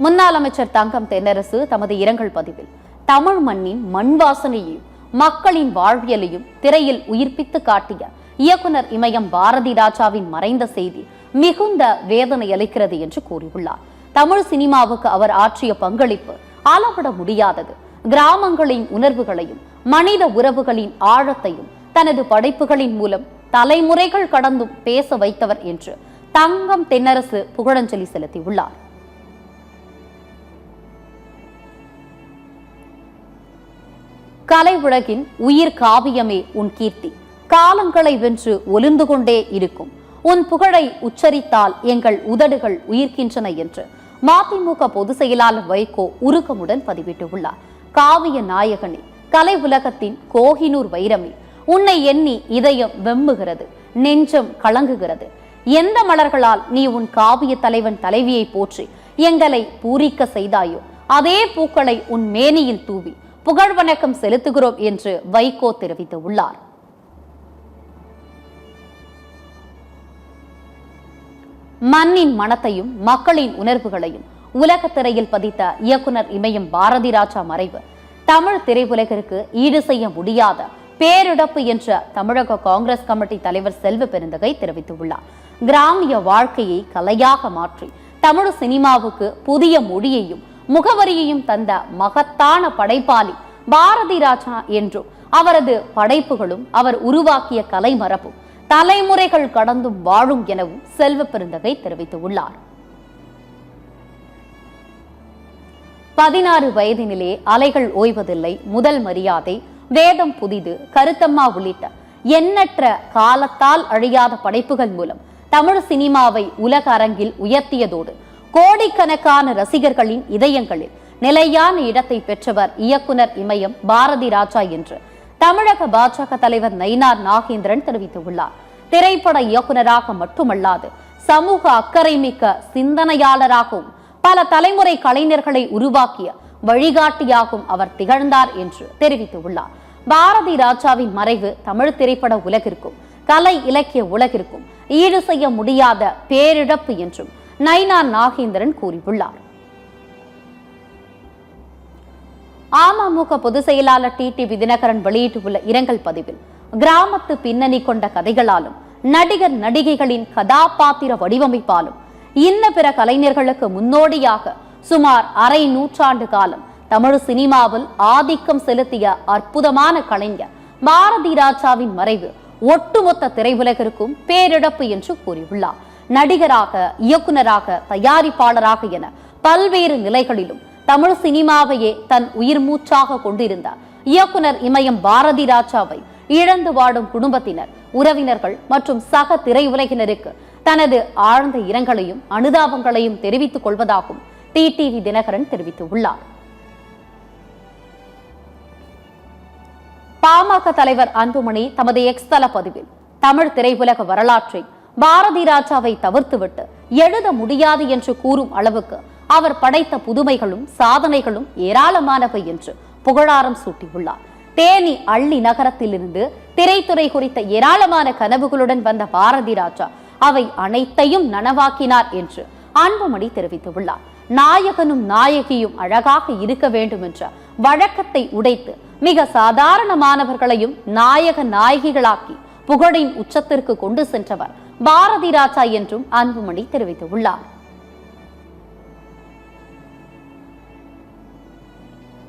முன்னாள் அமைச்சர் தங்கம் தென்னரசு தமது இரங்கல் பதிவில் தமிழ் மண்ணின் மண் வாசனையையும் மக்களின் வாழ்வியலையும் திரையில் உயிர்ப்பித்து காட்டிய இயக்குனர் இமயம் பாரதி ராஜாவின் மறைந்த செய்தி மிகுந்த வேதனை அளிக்கிறது என்று கூறியுள்ளார். தமிழ் சினிமாவுக்கு அவர் ஆற்றிய பங்களிப்பு அளவிட முடியாதது. கிராமங்களின் உணர்வுகளையும் மனித உறவுகளின் ஆழத்தையும் தனது படைப்புகளின் மூலம் தலைமுறைகள் கடந்தும் பேச வைத்தவர் என்று தங்கம் தென்னரசு புகழஞ்சலி செலுத்தியுள்ளார். கலை உலகின் உயிர் காவியமே உன் கீர்த்தி, காலங்களை வென்று ஒலிந்து கொண்டே இருக்கும். உன் புகழை உச்சரித்தால் எங்கள் உதடுகள் உயிர்க்கின்றன என்று மதிமுக பொதுச் செயலாளர் வைகோ உருக்கமுடன் பதிவிட்டுள்ளார். காவிய நாயகனே, கலை உலகத்தின் கோஹினூர் வைரமே, உன்னை எண்ணி இதயம் வெம்புகிறது, நெஞ்சம் கலங்குகிறது. எந்த மலர்களால் நீ உன் காவிய தலைவன் தலைவியை போற்றி எங்களை பூரிக்க செய்தாயோ அதே பூக்களை உன் மேனியில் தூவி புகழ் வணக்கம் செலுத்துகிறோம் என்று வைகோ தெரிவித்துள்ளார். மண்ணின் மனத்தையும் மக்களின் உணர்வுகளையும் உலக திரையில் பதித்த இயக்குனர் இமயம் பாரதி ராஜா மறைவு தமிழ் திரையுலகிற்கு ஈடு செய்ய முடியாத பேரிழப்பு என்ற தமிழக காங்கிரஸ் கமிட்டி தலைவர் செல்வ பெருந்தகை தெரிவித்துள்ளார். கிராமிய வாழ்க்கையை கலையாக மாற்றி தமிழ் சினிமாவுக்கு புதிய மொழியையும் முகவரியையும் தந்த மகத்தான படைப்பாளி பாரதி ராஜா என்றும் அவரது படைப்புகளும் அவர் உருவாக்கிய கலை மரபும் தலைமுறைகள் கடந்தும் வாழும் எனவும் செல்வ பெருந்தகை தெரிவித்துள்ளார். 16 வயதினிலே அலைகள் ஓய்வதில்லை, முதல் மரியாதை, வேதம் புதிது, கருத்தம்மா உள்ளிட்ட எண்ணற்ற காலத்தால் அழியாத படைப்புகள் மூலம் தமிழ் சினிமாவை உலக அரங்கில் உயர்த்தியதோடு கோடிக்கணக்கான ரசிகர்களின் இதயங்களில் நிலையான இடத்தை பெற்றவர் இயக்குனர் இமயம் பாரதி ராஜா என்று தமிழக பாஜக தலைவர் நயினார் நாகேந்திரன் தெரிவித்துள்ளார். திரைப்பட இயக்குனராக மட்டுமல்லாது சமூக அக்கறை மிக்க சிந்தனையாளராகவும் பல தலைமுறை கலைஞர்களை உருவாக்கிய வழிகாட்டியாகவும் அவர் திகழ்ந்தார் என்று தெரிவித்துள்ளார். பாரதி ராஜாவின் மறைவு தமிழ் திரைப்பட உலகிற்கும் கலை இலக்கிய உலகிற்கும் ஈடு செய்ய முடியாத பேரிழப்பு என்றும் நயினார் நாகேந்திரன் கூறியுள்ளார். அமமுக பொதுச் செயலாளர் டிடிவி தினகரன் வெளியிட்டுள்ள இரங்கல் பதிவில் கிராமத்து பின்னணி கொண்ட கதைகளாலும் நடிகர் நடிகைகளின் கதாபாத்திர வடிவமைப்பாலும் இன்ன பிற கலைஞர்களுக்கு முன்னோடியாக சுமார் அரை நூற்றாண்டு காலம் தமிழ் சினிமாவில் ஆதிக்கம் செலுத்திய அற்புதமான கலைஞர் பாரதி ராஜாவின் மறைவு ஒட்டுமொத்த திரையுலகிற்கும் பேரிழப்பு என்று கூறியுள்ளார். நடிகராக, இயக்குனராக, தயாரிப்பாளராக என பல்வேறு நிலைகளிலும் தமிழ் சினிமாவையே தன் உயிர் மூச்சாக கொண்டிருந்த இயக்குனர் இமயம் பாரதி ராஜாவை இழந்து வாடும் குடும்பத்தினர், உறவினர்கள் மற்றும் சக திரையுலகினருக்கு தனது ஆழ்ந்த இரங்கலையும் அனுதாபங்களையும் தெரிவித்துக் கொள்வதாகவும் டிடிவி தினகரன் தெரிவித்துள்ளார். பாமக தலைவர் அன்புமணி தமது எக்ஸ் தள பதிவில் தமிழ் திரையுலக வரலாற்றை பாரதி ராஜாவை தவிர்த்துவிட்டு எழுத முடியாது என்று கூறும் அளவுக்கு அவர் படைத்த புதுமைகளும் சாதனைகளும் ஏராளமானவை என்று புகழாரம் சூட்டியுள்ளார். தேனி அள்ளி நகரத்திலிருந்து திரைத்துறை குறித்த ஏராளமான கனவுகளுடன் வந்த பாரதி ராஜா அவை அனைத்தையும் நனவாக்கினார் என்று அன்புமணி தெரிவித்துள்ளார். நாயகனும் நாயகியும் அழகாக இருக்க வேண்டும் என்ற வழக்கத்தை உடைத்து மிக சாதாரணமானவர்களையும் நாயக நாயகிகளாக்கி புகழின் உச்சத்திற்கு கொண்டு சென்றவர் பாரதி ராஜா என்றும் அன்புமணி தெரிவித்துள்ளார்.